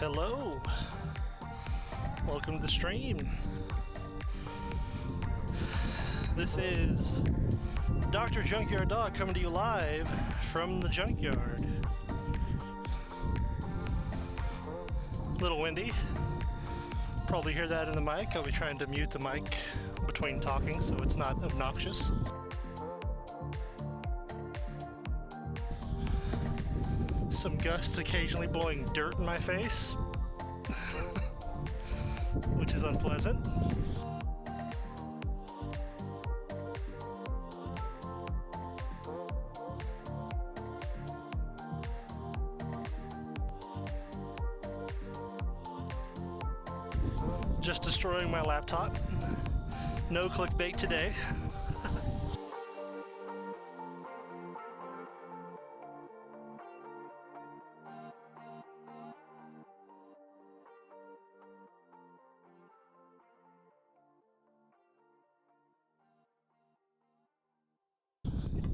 Hello, welcome to the stream. This is Dr. Junkyard Dog coming to you live from the junkyard. A little windy, probably hear that in the mic. I'll be trying to mute the mic between talking so it's not obnoxious. Some gusts occasionally blowing dirt in my face, which is unpleasant. Just destroying my laptop. No clickbait today.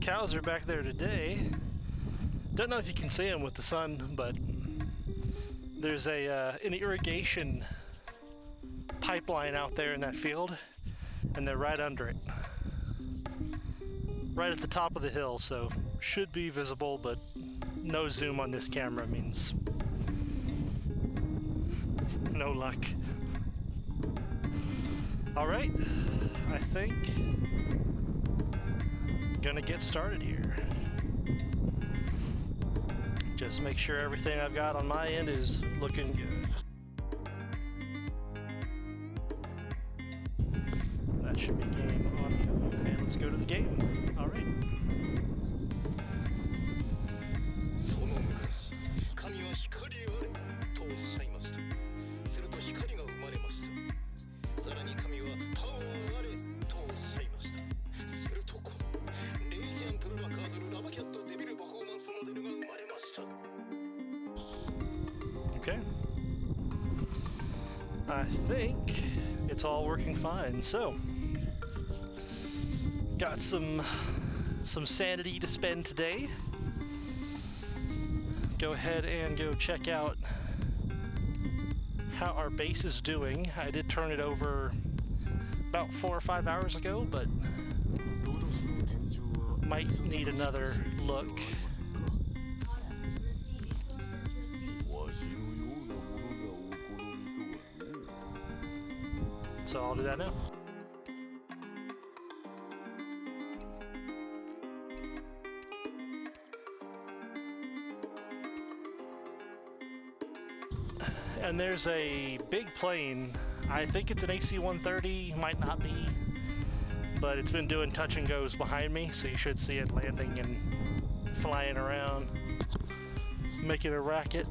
Cows are back there today. Don't know if you can see them with the sun, but there's an irrigation pipeline out there in that field, and they're right under it. Right at the top of the hill, so should be visible, but no zoom on this camera means no luck. Alright, I think gonna get started here. Just make sure everything I've got on my end is looking good. That should be game audio. And let's go to the game. Alright. その昔、神は光あれとおっしゃいました。すると光が生まれました。さらに神はパワーあれとおっしゃいました。するとこのレイジアンプルラカードルラバキャットデビルパフォーマンスモデルが生まれました。Okay. I think it's all working fine. So, got some sanity to spend today. Go ahead and go check out how our base is doing. I did turn it over about 4 or 5 hours ago, but might need another look. So I'll do that now. And there's a big plane. I think it's an AC-130, might not be, but it's been doing touch and goes behind me, so you should see it landing and flying around, making a racket.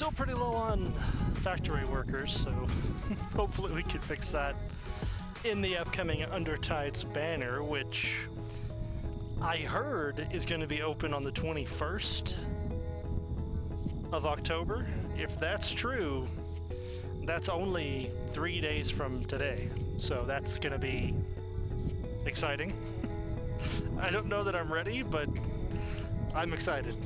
still pretty low on factory workers, so hopefully we can fix that in the upcoming Undertides banner, which I heard is going to be open on the 21st of October. If that's true, that's only 3 days from today, so that's going to be exciting. I don't know that I'm ready, but I'm excited.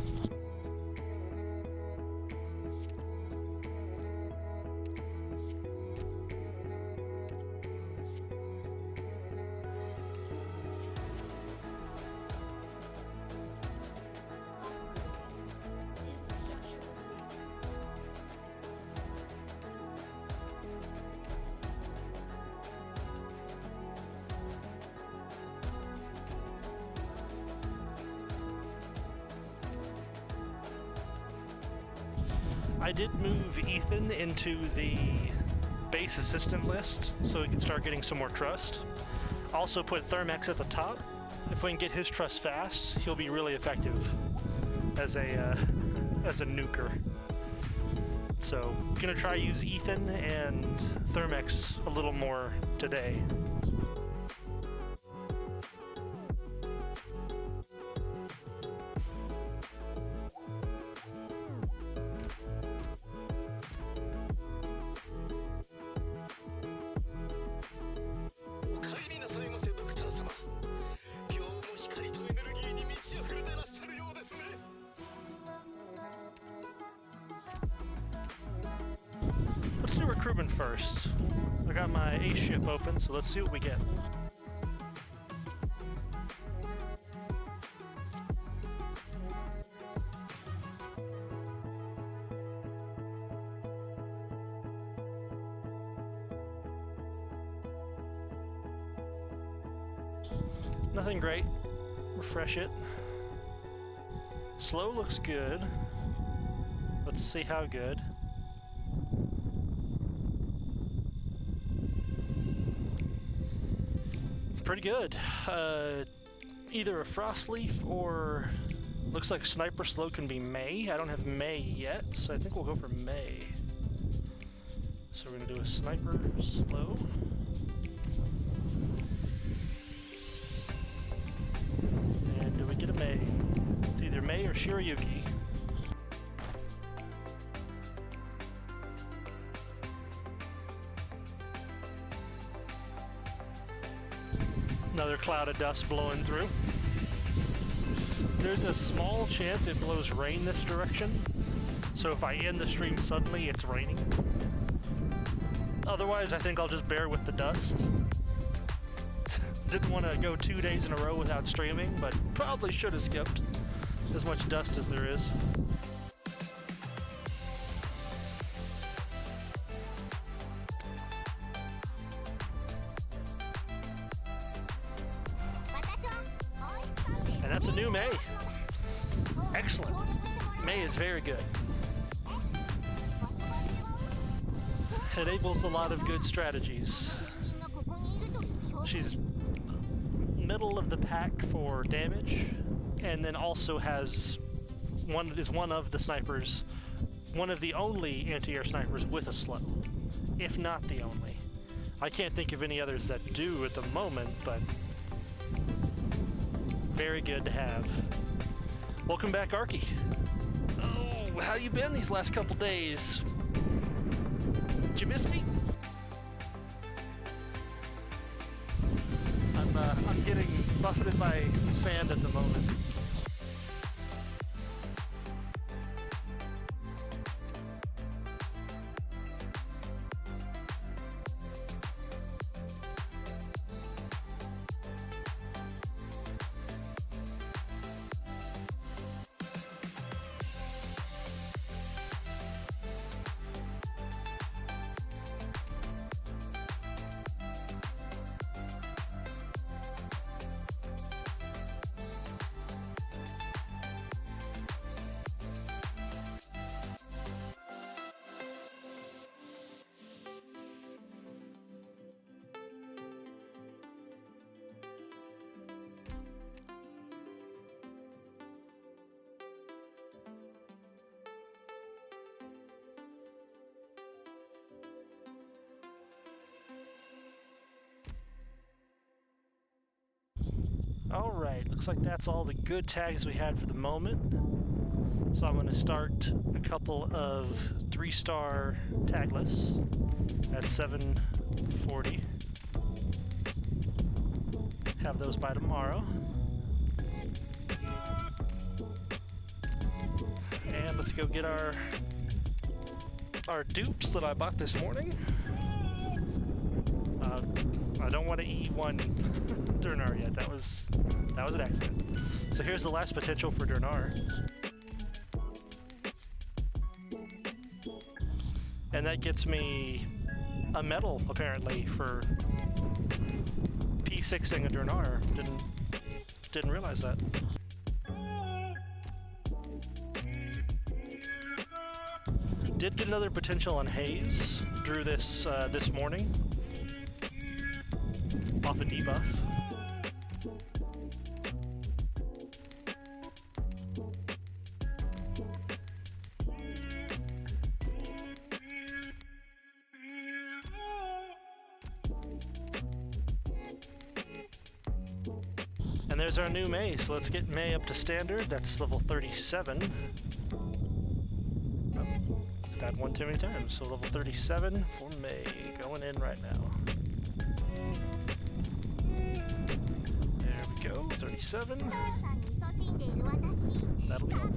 I did move Ethan into the base assistant list so he can start getting some more trust. Also put THRM-EX at the top. If we can get his trust fast, he'll be really effective as a nuker. So gonna try use Ethan and THRM-EX a little more today. Let's do recruitment first. I got my ace ship open, so let's see what we get. Nothing great. Refresh it. Slow looks good. Let's see how good. Pretty good. Either a frost leaf or looks like sniper slow can be May. I don't have May yet, so I think we'll go for May. So we're gonna do a sniper slow. And do we get a May? It's either May or Shirayuki. Another cloud of dust blowing through. There's a small chance it blows rain this direction, so if I end the stream suddenly, it's raining. Otherwise, I think I'll just bear with the dust. Didn't want to go 2 days in a row without streaming, but probably should have skipped as much dust as there is. And that's a new May. Excellent. May is very good. Enables a lot of good strategies. She's middle of the pack for damage, and then also has one of the snipers, one of the only anti-air snipers with a slow, if not the only. I can't think of any others that do at the moment, but very good to have. Welcome back, Arky. Oh, how you been these last couple days? Did you miss me? I'm getting buffeted by sand at the moment. Alright, looks like that's all the good tags we had for the moment. So I'm going to start a couple of 3-star tag lists at 740. Have those by tomorrow. And let's go get our dupes that I bought this morning. I don't want to E1 Durnar yet. That was an accident. So here's the last potential for Durnar. And that gets me a medal, apparently, for P6ing a Durnar. Didn't realize that. Did get another potential on Haze. Drew this this morning. Off a debuff. And there's our new May, so let's get May up to standard. That's level 37. Oh, did that one too many times. So level 37 for May, going in right now. There we go, 37. That'll be all.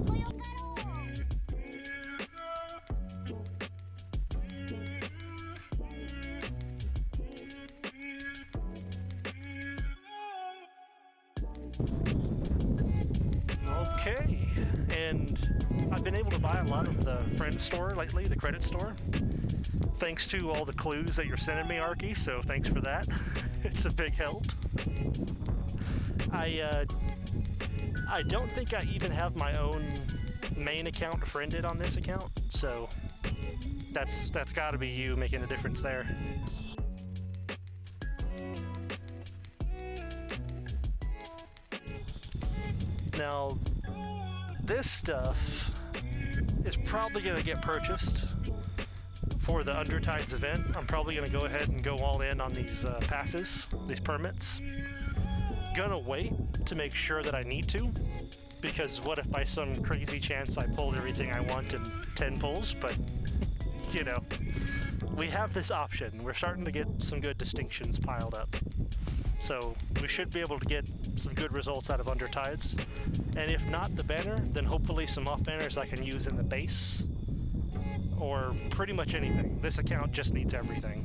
Okay, and I've been able to buy a lot of the friend store lately, the credit store, thanks to all the clues that you're sending me, Arky, so thanks for that. It's a big help. I don't think I even have my own main account friended on this account, so that's got to be you making a difference there. Now, this stuff is probably going to get purchased for the Undertides event. I'm probably going to go ahead and go all in on these passes, these permits. Gonna wait to make sure that I need to, because what if by some crazy chance I pulled everything I want in 10 pulls, but, you know, we have this option. We're starting to get some good distinctions piled up. So we should be able to get some good results out of Undertides. And if not the banner, then hopefully some off banners I can use in the base, or pretty much anything. This account just needs everything.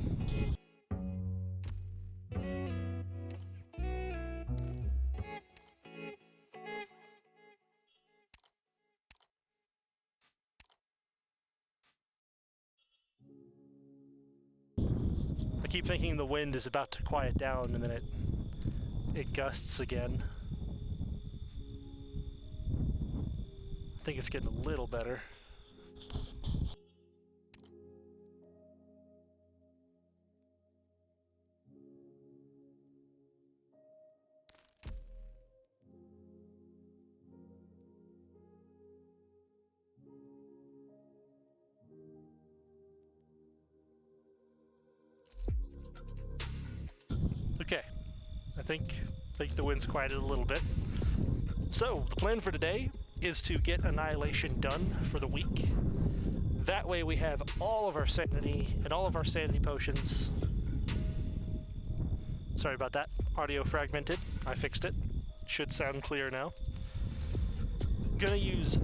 I keep thinking the wind is about to quiet down, and then it gusts again. I think it's getting a little better. Okay, I think the wind's quieted a little bit. So the plan for today is to get Annihilation done for the week. That way we have all of our sanity and all of our sanity potions. Sorry about that, audio fragmented. I fixed it. Should sound clear now. Gonna use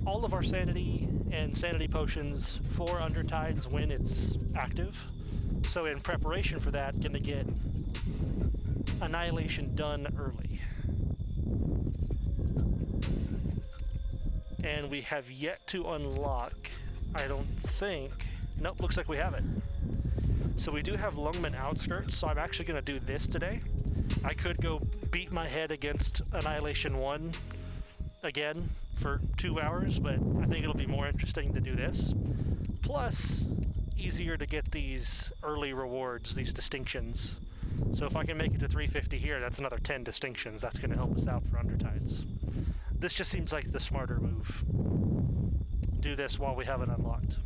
all of our sanity and sanity potions for Undertides when it's active. So in preparation for that, gonna get Annihilation done early. And we have yet to unlock, I don't think, nope, looks like we have it. So we do have Lungman Outskirts, so I'm actually going to do this today. I could go beat my head against Annihilation 1 again for 2 hours, but I think it'll be more interesting to do this. Plus, easier to get these early rewards, these distinctions. So if I can make it to 350 here, that's another 10 distinctions. That's going to help us out for Undertides. This just seems like the smarter move. Do this while we have it unlocked.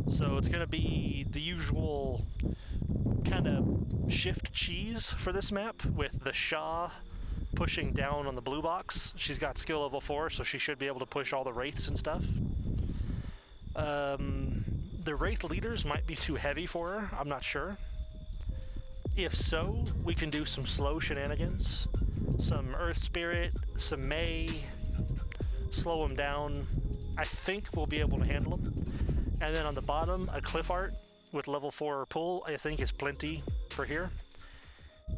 So it's going to be the usual kind of shift cheese for this map, with the Shah pushing down on the blue box. She's got skill level 4, so she should be able to push all the wraiths and stuff. The wraith leaders might be too heavy for her, I'm not sure. If so, we can do some slow shenanigans. Some Earth Spirit, some May, slow them down. I think we'll be able to handle them. And then on the bottom, a Cliff Art with level 4 pull, I think is plenty for here.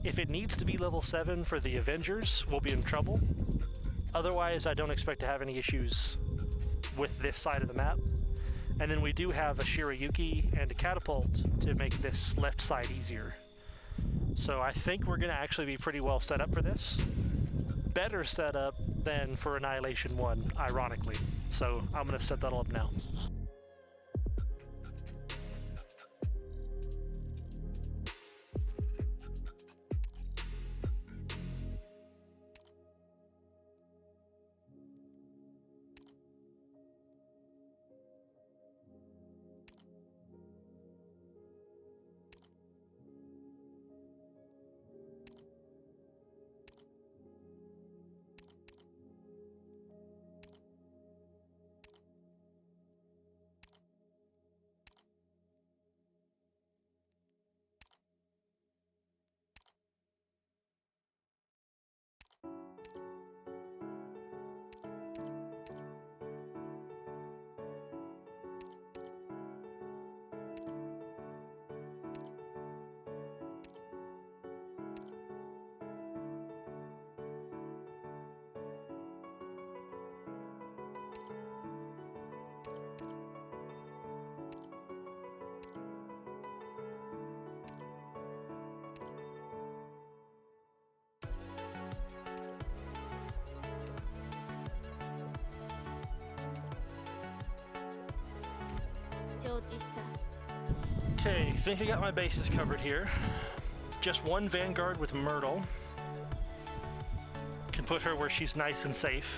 If it needs to be level 7 for the Avengers, we'll be in trouble. Otherwise, I don't expect to have any issues with this side of the map. And then we do have a Shirayuki and a Catapult to make this left side easier. So I think we're going to actually be pretty well set up for this. Better set up than for Annihilation 1, ironically. So I'm going to set that all up now. Okay, I think I got my bases covered here. Just one Vanguard with Myrtle. Can put her where she's nice and safe.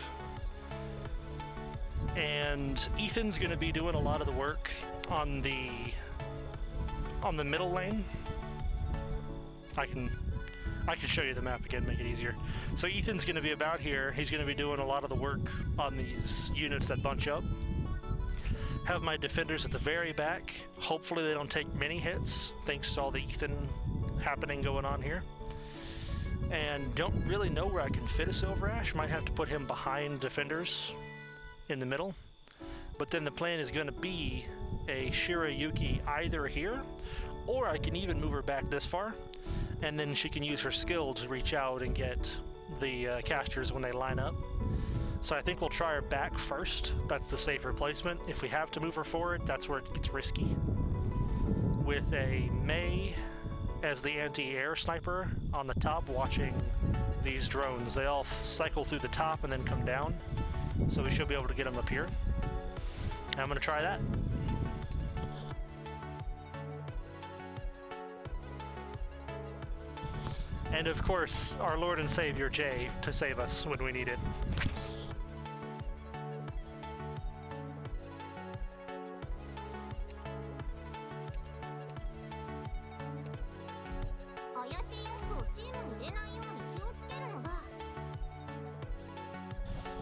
And Ethan's gonna be doing a lot of the work on the middle lane. I can show you the map again, make it easier. So Ethan's gonna be about here. He's gonna be doing a lot of the work on these units that bunch up. Have my defenders at the very back. Hopefully they don't take many hits, thanks to all the Ethan happening going on here. And don't really know where I can fit a Silver Ash. Might have to put him behind defenders in the middle. But then the plan is going to be a Shirayuki either here, or I can even move her back this far, and then she can use her skill to reach out and get the casters when they line up. So I think we'll try her back first. That's the safer placement. If we have to move her forward, that's where it gets risky. With a May as the anti-air sniper on the top watching these drones. They all cycle through the top and then come down. So we should be able to get them up here. I'm going to try that. And of course, our Lord and Savior Jay to save us when we need it.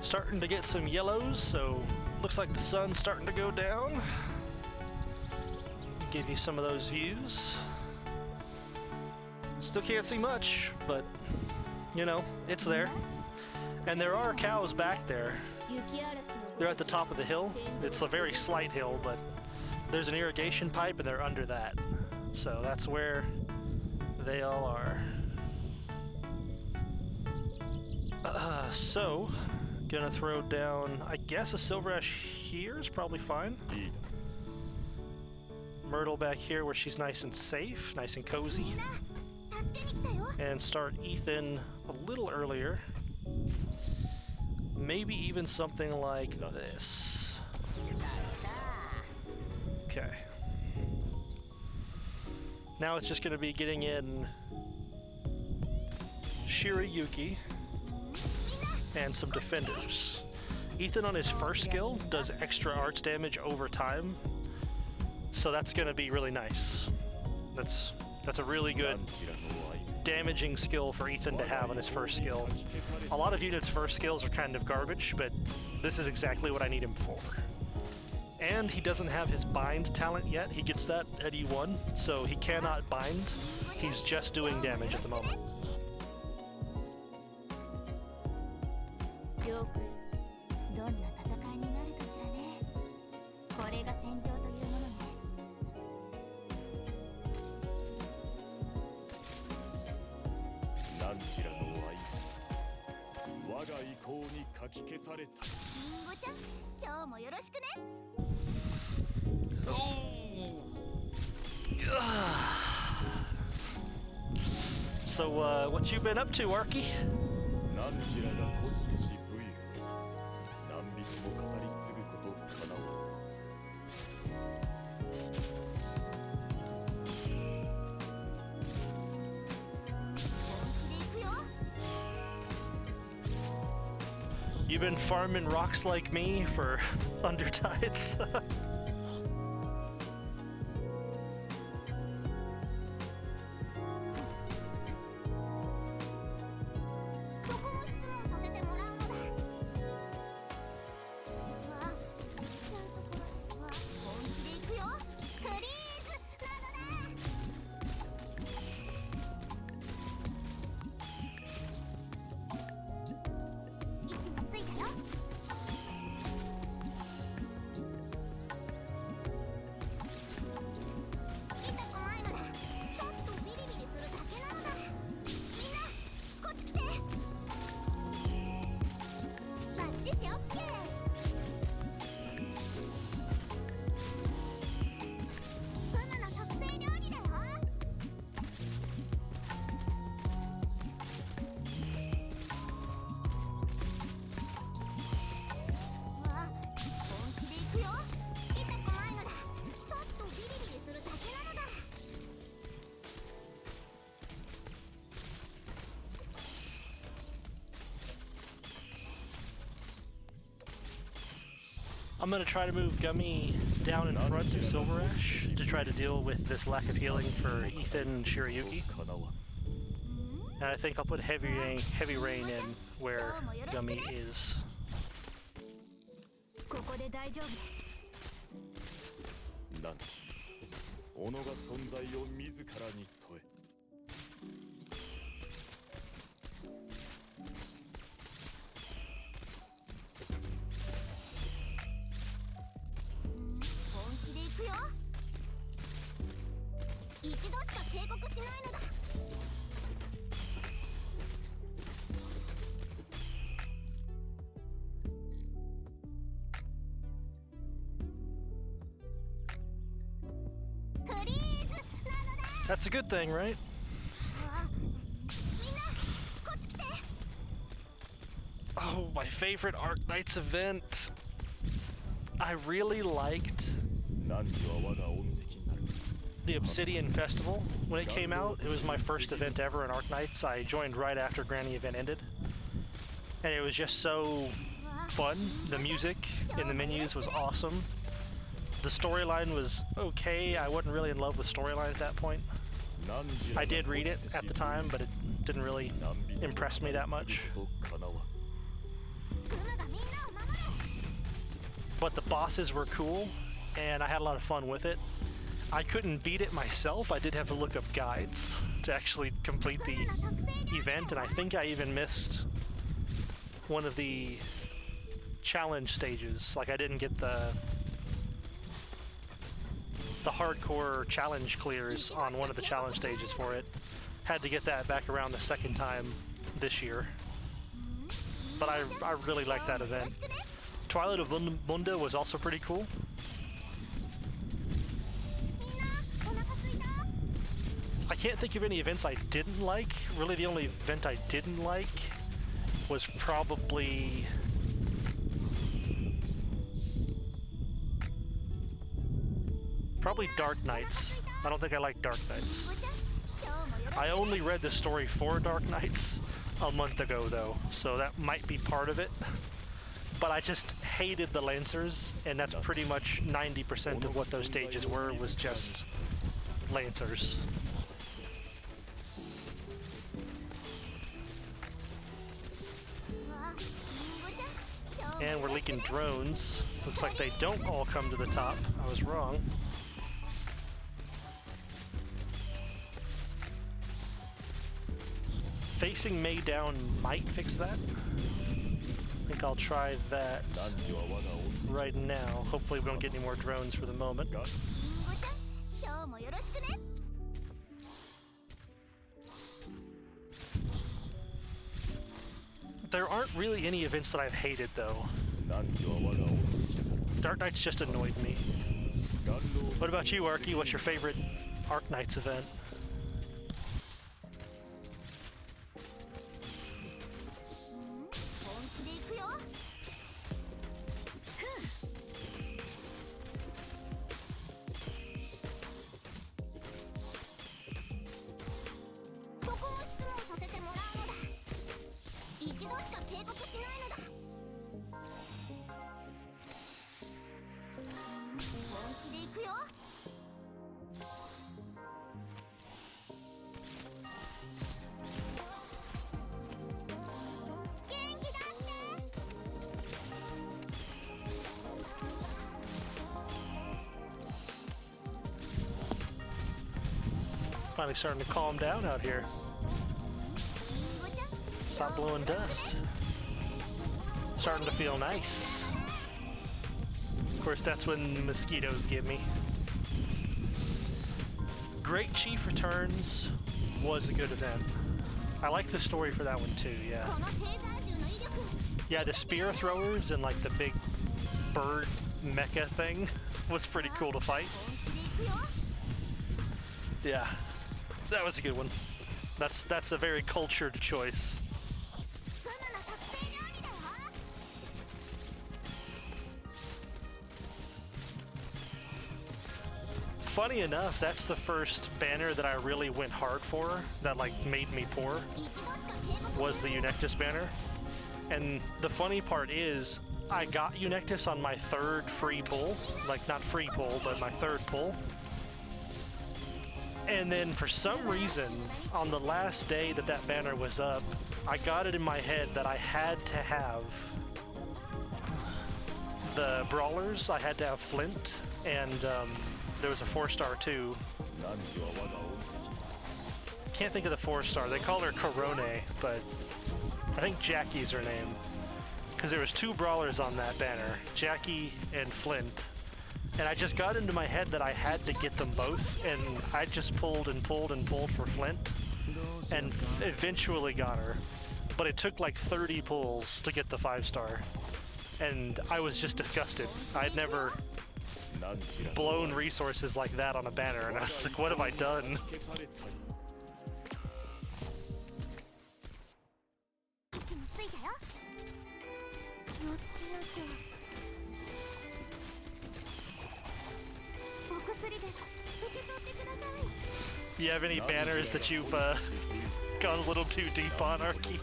Starting to get some yellows, so looks like the sun's starting to go down. Give you some of those views. Still can't see much, but you know, it's there. And there are cows back there. They're at the top of the hill. It's a very slight hill, but there's an irrigation pipe and they're under that. So that's where they all are. So gonna throw down, I guess a Silver Ash here is probably fine. Myrtle back here where she's nice and safe, nice and cozy. And start Ethan a little earlier. Maybe even something like this. Okay. Now it's just gonna be getting in Shirayuki and some defenders. Ethan on his first skill does extra arts damage over time, so that's gonna be really nice. That's That's a really good damaging skill for Ethan to have on his first skill. A lot of units' first skills are kind of garbage, but this is exactly what I need him for. And he doesn't have his bind talent yet. He gets that at E1, so he cannot bind. He's just doing damage at the moment. So, what you been up to, Arky? You been farming rocks like me for Undertides? I'm gonna try to move Gummy down in front of Silver Ash to try to deal with this lack of healing for Ethan and Shirayuki. And I think I'll put Heavy Rain in where Gummy is. That's a good thing, right? Oh, my favorite Arknights event. I really liked the Obsidian Festival when it came out. It was my first event ever in Arknights. I joined right after Granny event ended. And it was just so fun. The music in the menus was awesome. The storyline was okay. I wasn't really in love with storyline at that point. I did read it at the time, but it didn't really impress me that much. But the bosses were cool, and I had a lot of fun with it. I couldn't beat it myself. I did have to look up guides to actually complete the event, and I think I even missed one of the challenge stages. Like, I didn't get the hardcore challenge clears on one of the challenge stages for it. Had to get that back around the second time this year. But I really liked that event. Twilight of Munda was also pretty cool. I can't think of any events I didn't like. Really, the only event I didn't like was probably Dark Knights. I don't think I like Dark Knights. I only read the story for Dark Knights a month ago though, so that might be part of it. But I just hated the Lancers, and that's pretty much 90% of what those stages were, was just Lancers. And we're leaking drones. Looks like they don't all come to the top. I was wrong. Facing May down might fix that. I think I'll try that right now. Hopefully we don't get any more drones for the moment. There aren't really any events that I've hated though. Arknights just annoyed me. What about you, Arky? What's your favorite Arknights event? Finally starting to calm down out here. Stop blowing dust. Starting to feel nice. Of course, that's when the mosquitoes get me. Great Chief Returns was a good event. I like the story for that one too, yeah. Yeah, the spear throwers and like the big bird mecha thing was pretty cool to fight. Yeah. That was a good one. That's a very cultured choice. Funny enough, that's the first banner that I really went hard for, that like made me poor, was the Eunectus banner. And the funny part is, I got Eunectus on my third free pull, like not free pull, but my third pull. And then for some reason, on the last day that that banner was up, I got it in my head that I had to have the brawlers. I had to have Flint, and there was a 4-star too. Can't think of the 4-star. They call her Corone, but I think Jackie's her name. Because there was 2 brawlers on that banner, Jackie and Flint. And I just got into my head that I had to get them both, and I just pulled and pulled and pulled for Flint, and eventually got her. But it took like 30 pulls to get the 5-star, and I was just disgusted. I'd never blown resources like that on a banner, and I was like, what have I done? You have any banners that you've gone a little too deep on, Arky?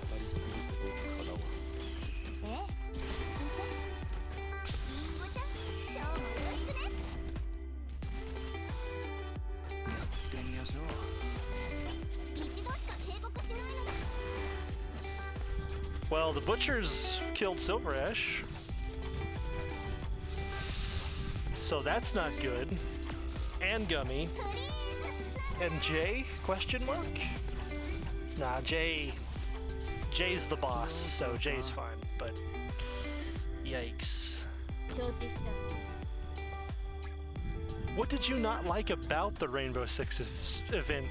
Well, the butchers killed Silver Ash, so that's not good. And Gummy. And Jay? Question mark? Nah, Jay's the boss, so Jay's fine, but yikes. What did you not like about the Rainbow Six event,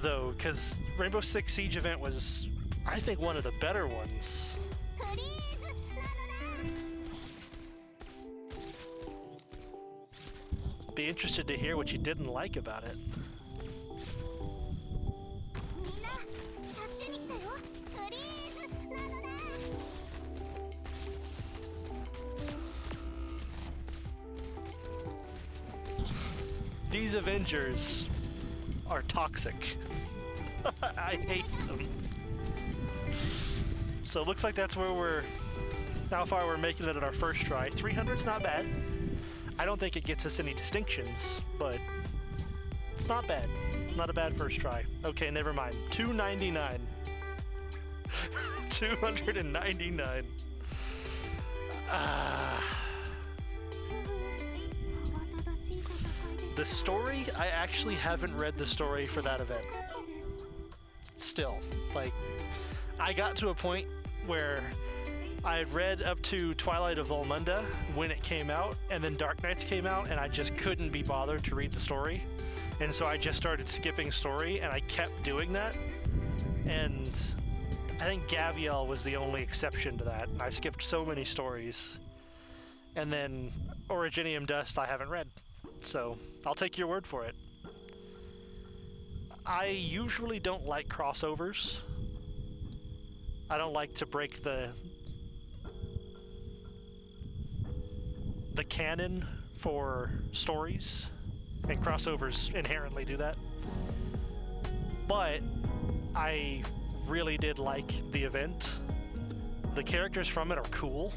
though? Because Rainbow Six Siege event was, I think, one of the better ones. Be interested to hear what you didn't like about it. These Avengers are toxic. I hate them. So it looks like that's where how far we're making it at our first try. 300's not bad. I don't think it gets us any distinctions, but it's not bad. Not a bad first try. Okay, never mind. 299. 299. The story, I actually haven't read the story for that event. Still, like, I got to a point where I had read up to Twilight of Volmunda when it came out, and then Arknights came out, and I just couldn't be bothered to read the story. And so I just started skipping story, and I kept doing that. And I think Gaviel was the only exception to that. I skipped so many stories. And then Originium Dust I haven't read. So I'll take your word for it. I usually don't like crossovers. I don't like to break the canon for stories, and crossovers inherently do that. But I really did like the event. The characters from it are cool.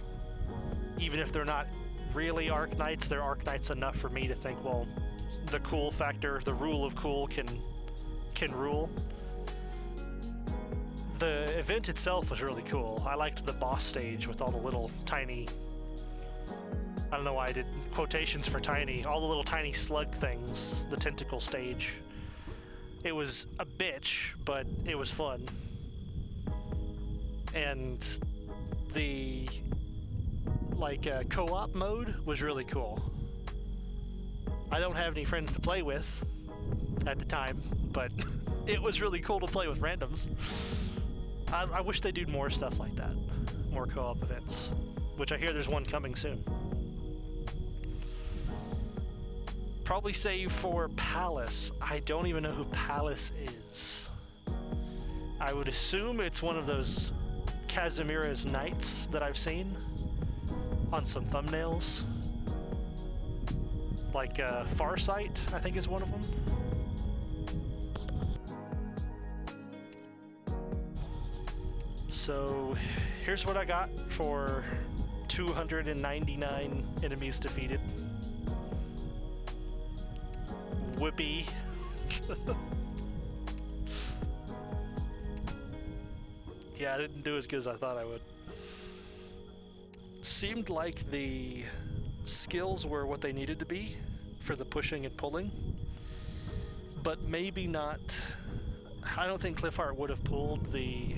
Even if they're not really Arknights, they're Arknights enough for me to think, well, the cool factor, the rule of cool can rule. The event itself was really cool. I liked the boss stage with all the little tiny, I don't know why I did quotations for tiny, all the little tiny slug things, the tentacle stage. It was a bitch, but it was fun. And the co-op mode was really cool. I don't have any friends to play with at the time, but it was really cool to play with randoms. I wish they do more stuff like that, more co-op events, which I hear there's one coming soon. Probably save for Palace. I don't even know who Palace is. I would assume it's one of those Kazimira's knights that I've seen on some thumbnails. Like Farsight, I think is one of them. So here's what I got for 299 enemies defeated. Whippy. Yeah, I didn't do as good as I thought I would. Seemed like the skills were what they needed to be for the pushing and pulling, but maybe not. I don't think Cliffheart would have pulled the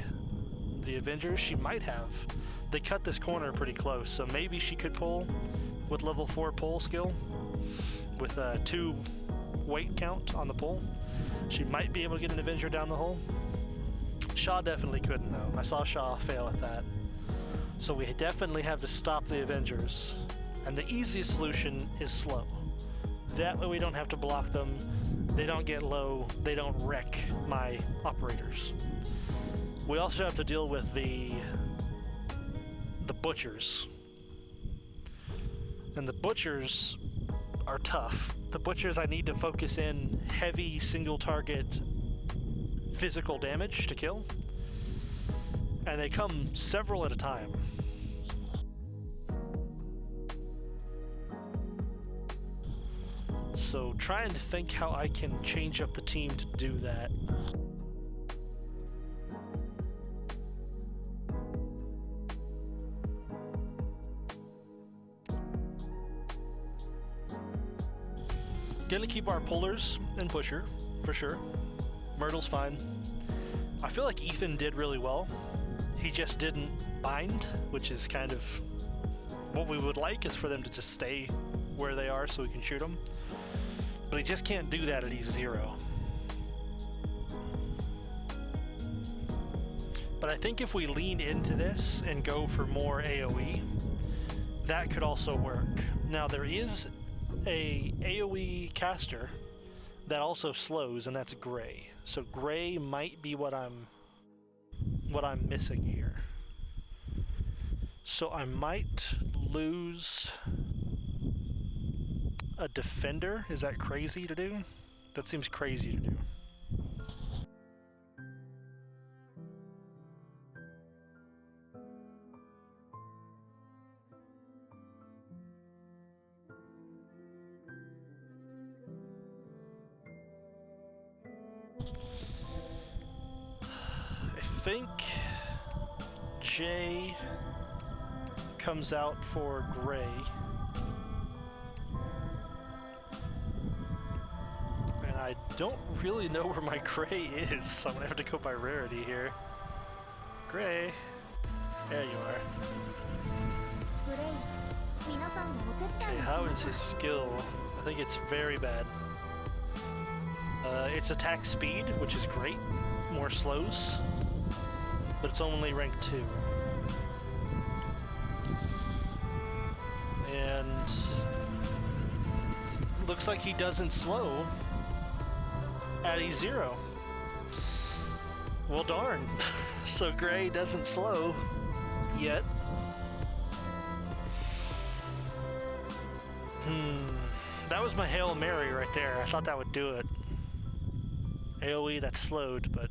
Avengers. She might have. They cut this corner pretty close, so maybe she could pull with level 4 pull skill with a 2 weight count on the pull. She might be able to get an Avenger down the hole. Shaw definitely couldn't though. I saw Shaw fail at that. So we definitely have to stop the Avengers. And the easiest solution is slow. That way we don't have to block them. They don't get low. They don't wreck my operators. We also have to deal with the butchers. And the butchers are tough. The butchers, I need to focus in heavy single target physical damage to kill. And they come several at a time. So trying to think how I can change up the team to do that. Gonna keep our pullers and pusher, for sure. Myrtle's fine. I feel like Ethan did really well. He just didn't bind, which is kind of what we would like, is for them to just stay where they are so we can shoot them. But he just can't do that at E0. But I think if we lean into this and go for more AoE, that could also work. Now there is a AoE caster that also slows, and that's Gray. So Gray might be what I'm missing here. So I might lose a defender. Is that crazy to do? That seems crazy to do. I think Jay comes out for gray. And I don't really know where my gray is, so I'm gonna have to go by rarity here. Gray. There you are. Okay, how is his skill? I think it's very bad. It's attack speed, which is great. More slows. But it's only rank 2. And looks like he doesn't slow at E0. Well, darn. So Gray doesn't slow yet. That was my Hail Mary right there. I thought that would do it. AoE that slowed, but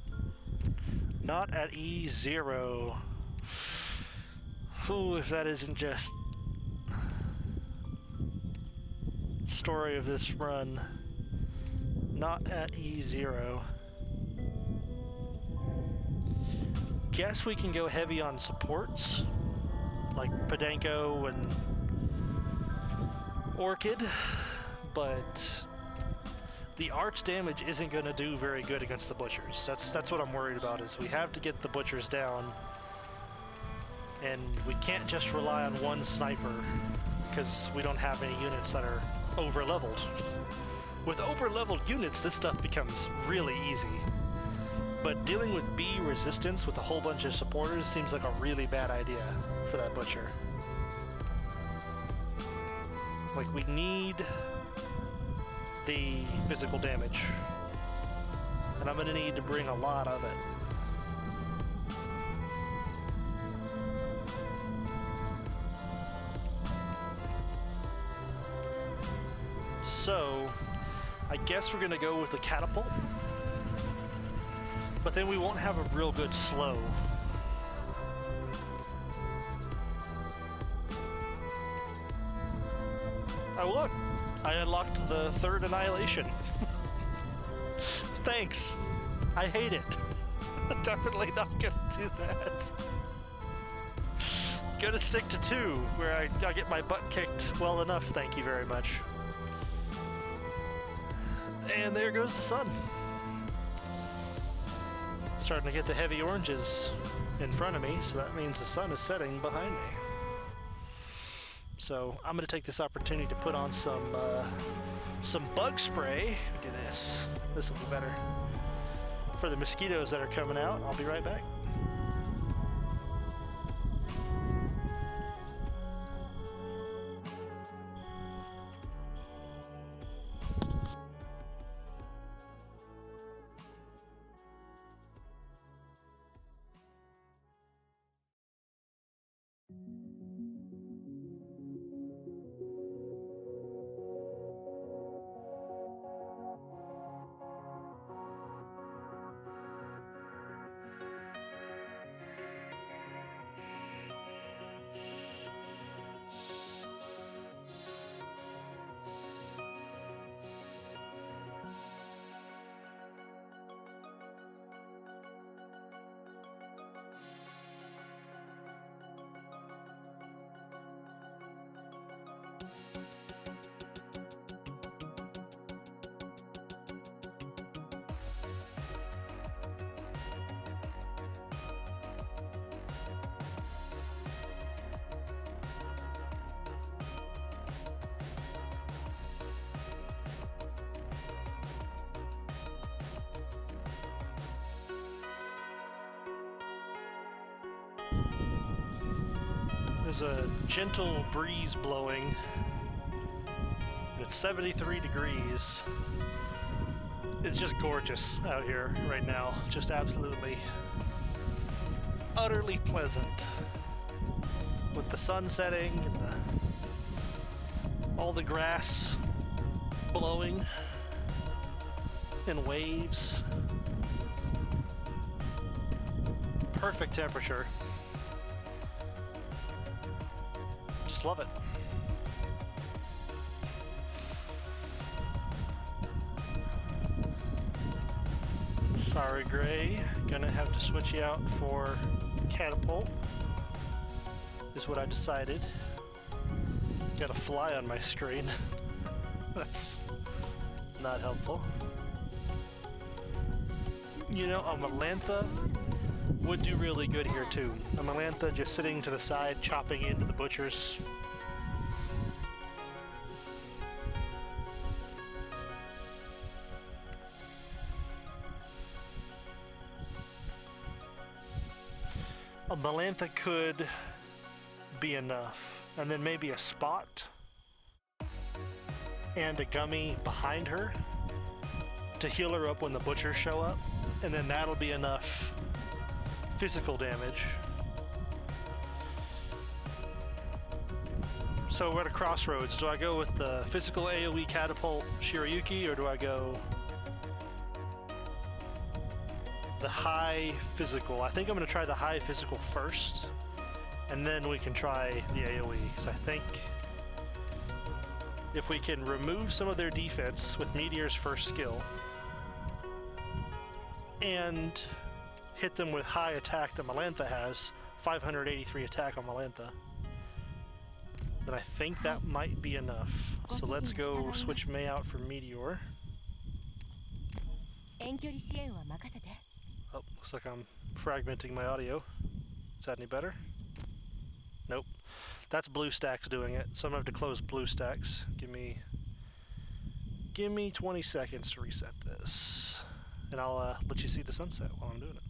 not at E0. Ooh, if that isn't just story of this run. Not at E0. Guess we can go heavy on supports, like Podenko and Orchid, but the arch damage isn't going to do very good against the butchers. That's what I'm worried about, is we have to get the butchers down, and we can't just rely on one sniper, because we don't have any units that are over-leveled. With over-leveled units, this stuff becomes really easy. But dealing with B resistance with a whole bunch of supporters seems like a really bad idea for that butcher. Like, we need the physical damage, and I'm gonna need to bring a lot of it. So, I guess we're gonna go with the catapult, but then we won't have a real good slow. Oh look, I unlocked the third Annihilation. Thanks. I hate it. Definitely not gonna do that. Gonna stick to 2, where I get my butt kicked well enough, thank you very much. And there goes the sun. Starting to get the heavy oranges in front of me, so that means the sun is setting behind me. So I'm gonna take this opportunity to put on some bug spray. Do this. This will be better for the mosquitoes that are coming out. I'll be right back. There's a gentle breeze blowing. It's 73 degrees. It's just gorgeous out here right now. Just absolutely, utterly pleasant. With the sun setting and all the grass blowing in waves. Perfect temperature. Just love it. Sorry, Gray. Gonna have to switch you out for catapult. is what I decided. Got a fly on my screen. That's not helpful. You know, a Melantha would do really good here too. A Melantha just sitting to the side, chopping into the butchers. A Melantha could be enough. And then maybe a spot and a gummy behind her to heal her up when the butchers show up. And then that'll be enough physical damage. So we're at a crossroads. Do I go with the physical AoE catapult Shirayuki, or do I go the high physical? I think I'm going to try the high physical first, and then we can try the AoE, because I think if we can remove some of their defense with Meteor's first skill and hit them with high attack that Melantha has, 583 attack on Melantha, then I think that might be enough. So let's go switch Mei out for Meteor. Oh, looks like I'm fragmenting my audio. Is that any better? Nope. That's BlueStacks doing it, so I'm gonna have to close BlueStacks. Give me 20 seconds to reset this, and I'll let you see the sunset while I'm doing it.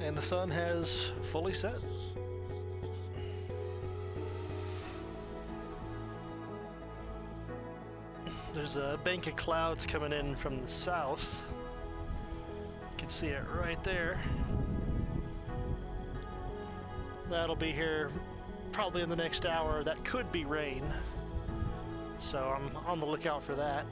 And the sun has fully set. There's a bank of clouds coming in from the south. You can see it right there. That'll be here probably in the next hour. That could be rain, so I'm on the lookout for that.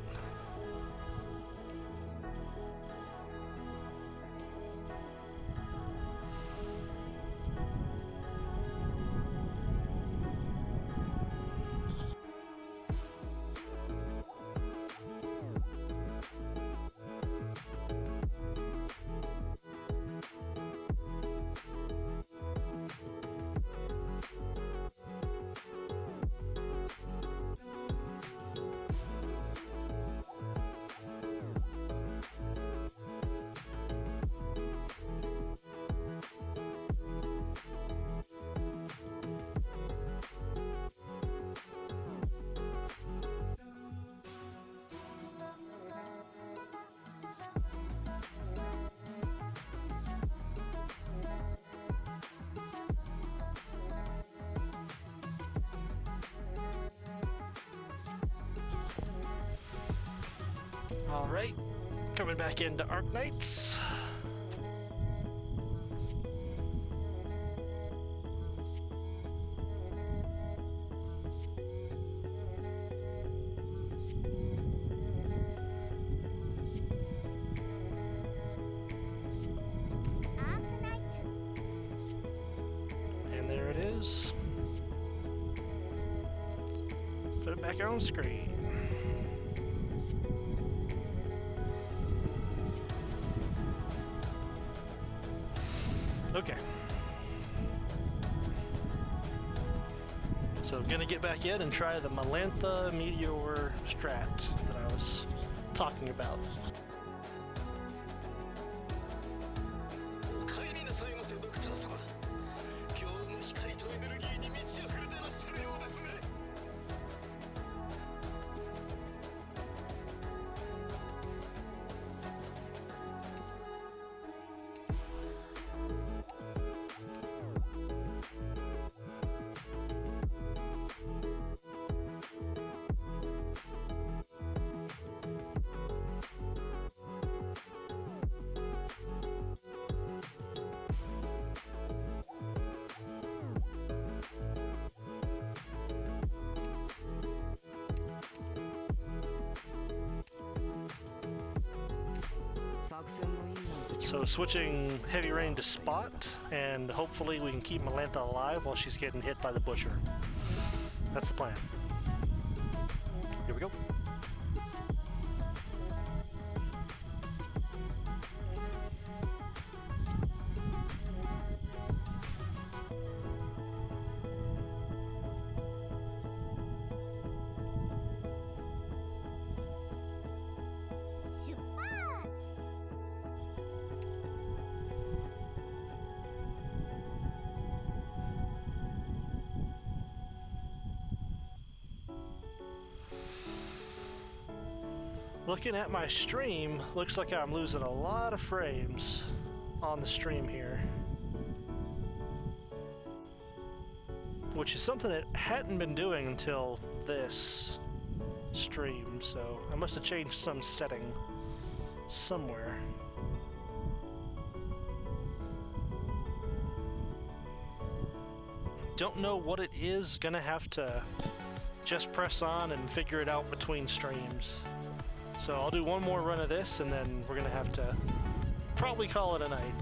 Alright, coming back into Arknights. And there it is. Put it back on screen. Okay. So I'm gonna get back in and try the Melantha Meteor strat that I was talking about. So switching Heavy Rain to Spot, and hopefully we can keep Melantha alive while she's getting hit by the Butcher. That's the plan. Here we go. Looking at my stream, looks like I'm losing a lot of frames on the stream here. Which is something that hadn't been doing until this stream, so I must have changed some setting somewhere. Don't know what it is, gonna have to just press on and figure it out between streams. So I'll do one more run of this, and then we're gonna have to probably call it a night.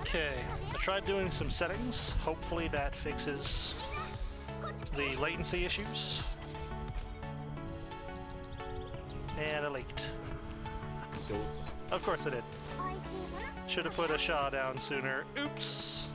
Okay, I tried doing some settings. Hopefully that fixes the latency issues. And it leaked. Of course I did. Should have put a Shaw down sooner. Oops.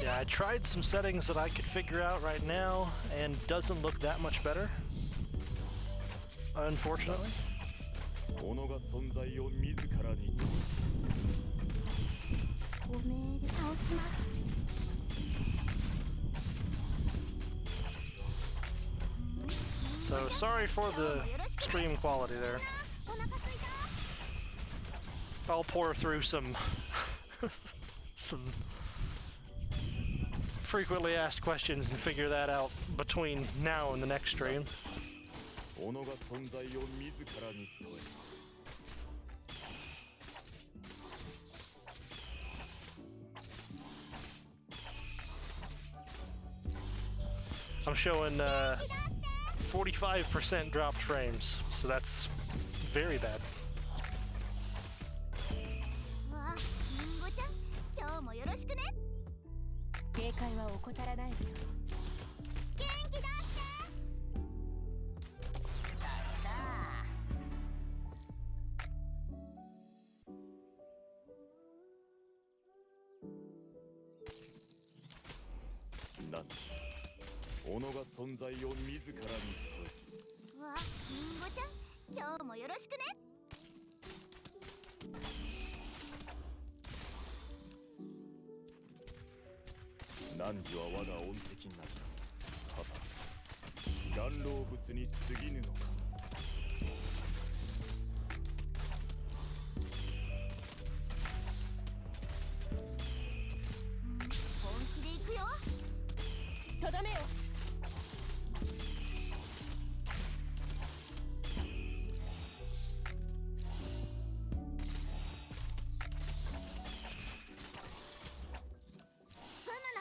Yeah, I tried some settings that I could figure out right now, and doesn't look that much better, unfortunately. So sorry for the stream quality there. I'll pour through some some frequently asked questions and figure that out between now and the next stream. I'm showing 45% dropped frames, so that's very bad. 怠らないわよ。元気出してだなんだ己が存在を自らに示す。わ、りんごちゃん、今日もよろしくね。汝は我が恩敵なり、ただ顔老物に過ぎぬのか。本気で行くよ。とどめよ。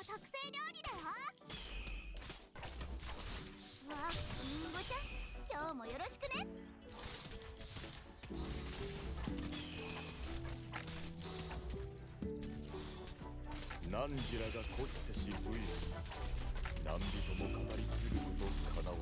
特製料理だよ。わ、りんごちゃん、今日もよろしくね。汝らが孤ちせし武勇、何人も語り継ぐことかなわぬ。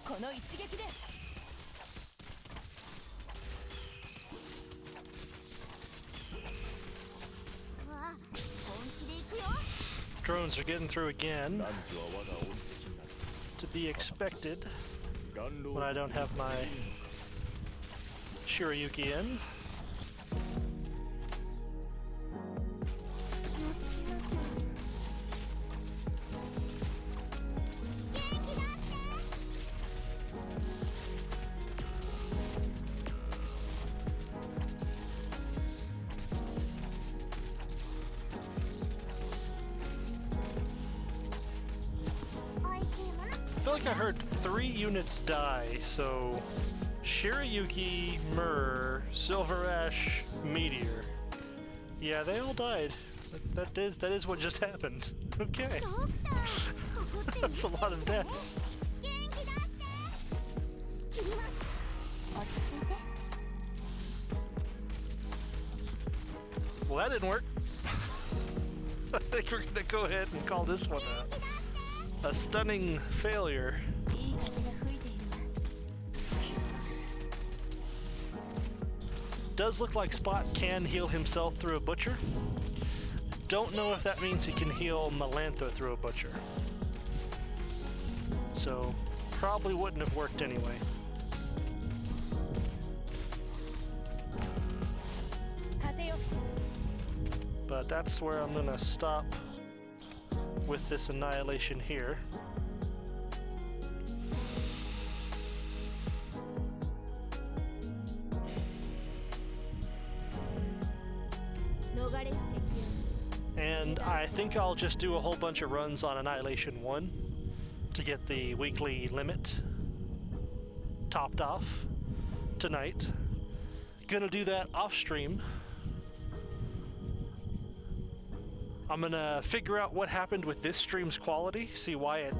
この一撃で。わ、本気で行くよ。 Drones are getting through again. 汝は我が恩敵なり。 To be expected 顔老 when I don't have my Shirayuki in. I feel like I heard 3 units die, so Shirayuki, Myrrh, Silver Ash, Meteor. Yeah, they all died. That is what just happened. Okay. That's a lot of deaths. Well, that didn't work. I think we're gonna go ahead and call this one a stunning failure. Does look like Spot can heal himself through a butcher. Don't know if that means he can heal Melantha through a butcher. So, probably wouldn't have worked anyway. But that's where I'm gonna stop with this annihilation here. And I think I'll just do a whole bunch of runs on Annihilation 1 to get the weekly limit topped off tonight. Gonna do that off stream. I'm gonna figure out what happened with this stream's quality, see why it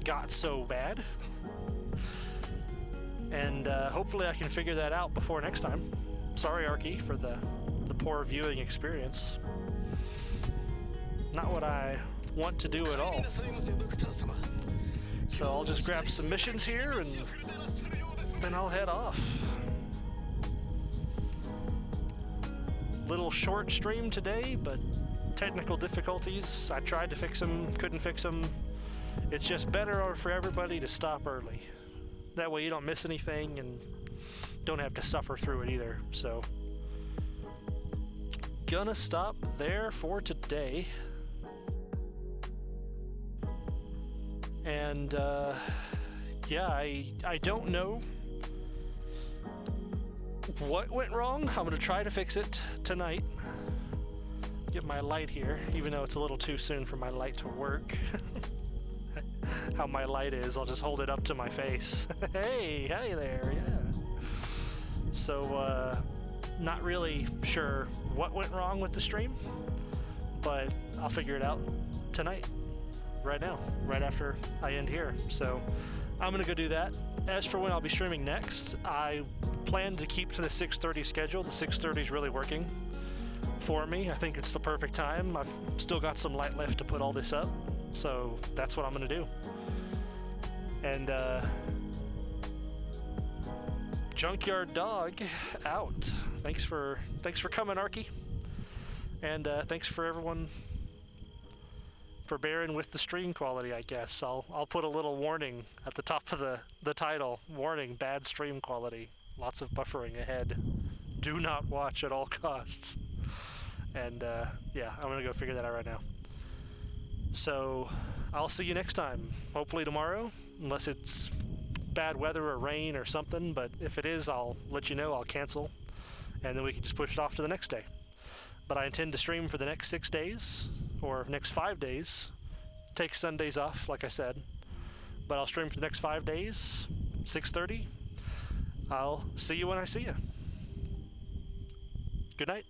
got so bad. And hopefully I can figure that out before next time. Sorry, Arky, for the poor viewing experience. Not what I want to do at all. So I'll just grab some missions here and then I'll head off. Little short stream today, but technical difficulties. I tried to fix them, couldn't fix them. It's just better for everybody to stop early. That way you don't miss anything and don't have to suffer through it either. So, gonna stop there for today. And yeah, I don't know what went wrong. I'm gonna try to fix it tonight. Get my light here, even though it's a little too soon for my light to work. How my light is, I'll just hold it up to my face. Hey there, yeah. So, not really sure what went wrong with the stream, but I'll figure it out tonight, right now, right after I end here. So I'm gonna go do that. As for when I'll be streaming next, I plan to keep to the 6:30 schedule. The 6:30 is really working for me. I think it's the perfect time. I've still got some light left to put all this up, so that's what I'm gonna do. And Junkyard Dog out. Thanks for coming, Arky, and thanks for everyone for bearing with the stream quality. I guess I'll put a little warning at the top of the title. Warning: bad stream quality. Lots of buffering ahead. Do not watch at all costs. And yeah, I'm gonna go figure that out right now. So I'll see you next time. Hopefully tomorrow, unless it's bad weather or rain or something. But if it is, I'll let you know. I'll cancel, and then we can just push it off to the next day. But I intend to stream for the next 6 days, or next 5 days. Take Sundays off, like I said. But I'll stream for the next 5 days, 6:30. I'll see you when I see you. Good night.